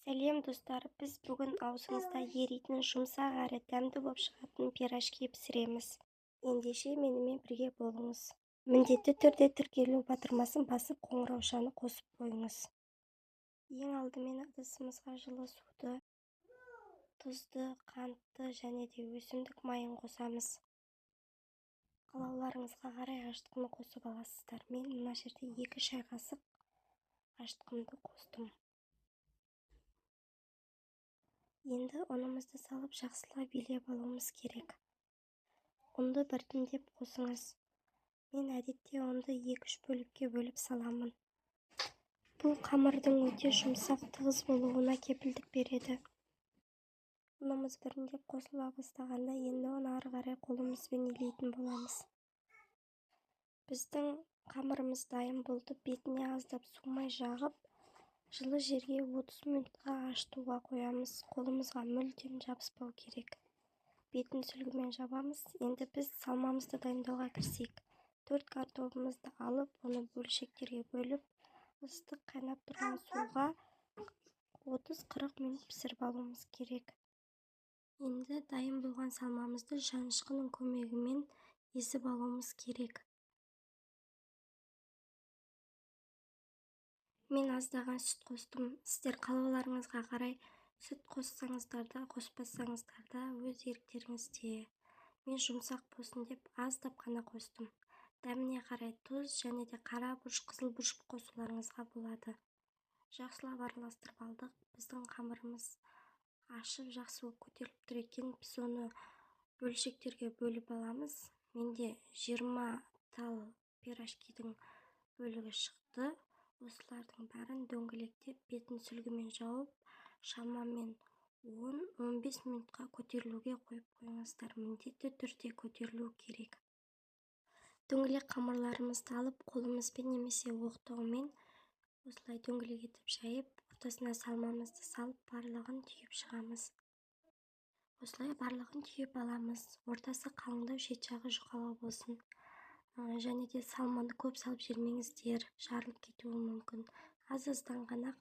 Сәлем достар, біз бүгін аузыңызда еритін жұмсақ әрі дәмді болып шығатын пирожки пісіреміз. Ендеше менімен бірге болыңыз. Міндетті түрде тіркелу батырмасын басып қоңыраушаны қосып қойыңыз. Ең алдымен ыдысымызға жылы суды, тұзды, қантты және де өсімдік майын қосамыз. Қалауларыңызға қарай ашытқыны қосып аласыздар. Мен мына жерде 2 шай қасық ашытқымды қостым. Енді ұнымызды салып жақсылап билеп алуымыз керек. Ұнды біртіндеп қосыңыз. Мен әдетте ұнды 2-3 бөлікке бөліп саламын. Бұл қамырдың өте жұмсақ, тығыз болуына кепілдік береді. Ұнымыз біртіндеп қосыла бастағанда енді оны ары қарай қолымызбен илейтін боламыз. Біздің қамырымыз дайын болды. Бетіне аздап су-май жағып, жылы жерге 30 минутқа ашытуға қоямыз. Қолымызға мүлдем жабыспау керек. Бетін сүлгімен жабамыз. Енді біз салмамызды дайындауға кірісейік. 4 картопымызды алып, оны бөлшектерге бөліп, ыстық қайнап тұрған суға 30-40 минут пісіріп алуымыз керек. Енді дайын болған салмамызды жанышқының көмегімен езіп алуымыз керек. Мен аздаған сүт қостым. Сіздер қалауларыңызға қарай сүт қоссаңыздар да, қоспасаңыздар да өз еріктеріңізде. Мен жұмсақ болсын деп аздап қана қостым. Дәміне қарай тұз және де қара бұрыш, қызыл бұрыш қосуларыңызға болады. Жақсылап араластырып алдық. Біздің қамырымыз ашып жақсы болып көтеріліп тұр екен. Біз оны бөлшектерге бөліп аламыз. Менде 20 тал пирожкидің бөлігі шықты. Осылардың бәрін дөңгелектеп, бетін сүлгімен жауып, шамамен 10-15 минутқа көтерілуге қойып қойыңыздар. Міндетті түрде көтерілу керек. Дөңгелек қамырларымызды алып, қолымызбен немесе оқтаумен осылай дөңгелек етіп жайып, ортасына салмамызды салып, барлығын түйіп шығамыз. Осылай барлығын түйіп аламыз. Ортасы қалыңдау, шет жағы жұқалау болсын. Және де салманы көп салып жібермеңіздер, жарылып кетуі мүмкін. Аз-аздан ғана,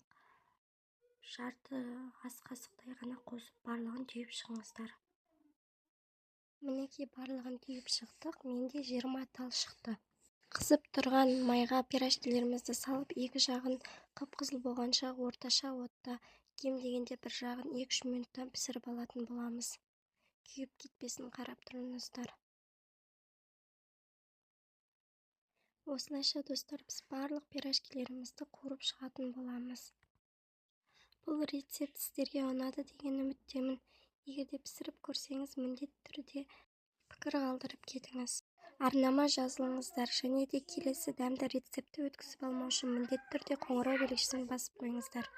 жарты ас қасықтай ғана қосып, барлығын түйіп шығыңыздар. Мінекей барлығын түйіп шықтық. Менде 20 тал шықты. Қызып тұрған майға пирожкилерімізді салып, екі жағын қып-қызыл болғанша орташа отта, кем дегенде бір жағын 2-3 минуттан пісіріп алатын боламыз. Күйіп кетпесін қарап тұрыңыздар. Осылайша достар, біз барлық пирожкилерімізді қуырып шығатын боламыз. Бұл рецепт сіздерге ұнады деген үміттемін. Егерде пісіріп көрсеңіз, міндетті түрде пікір қалдырып кетіңіз. Арнама жазылыңыздар, және де келесі дәмді рецепті өткізіп алмау үшін міндетті түрде қоңырау белгісін басып қойыңыздар.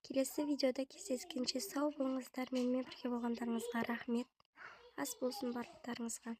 Келесі видеода кездескенше сау болыңыздар. Менімен бірге болғандарыңызға рахмет. Ас болсын барлықтарыңызға.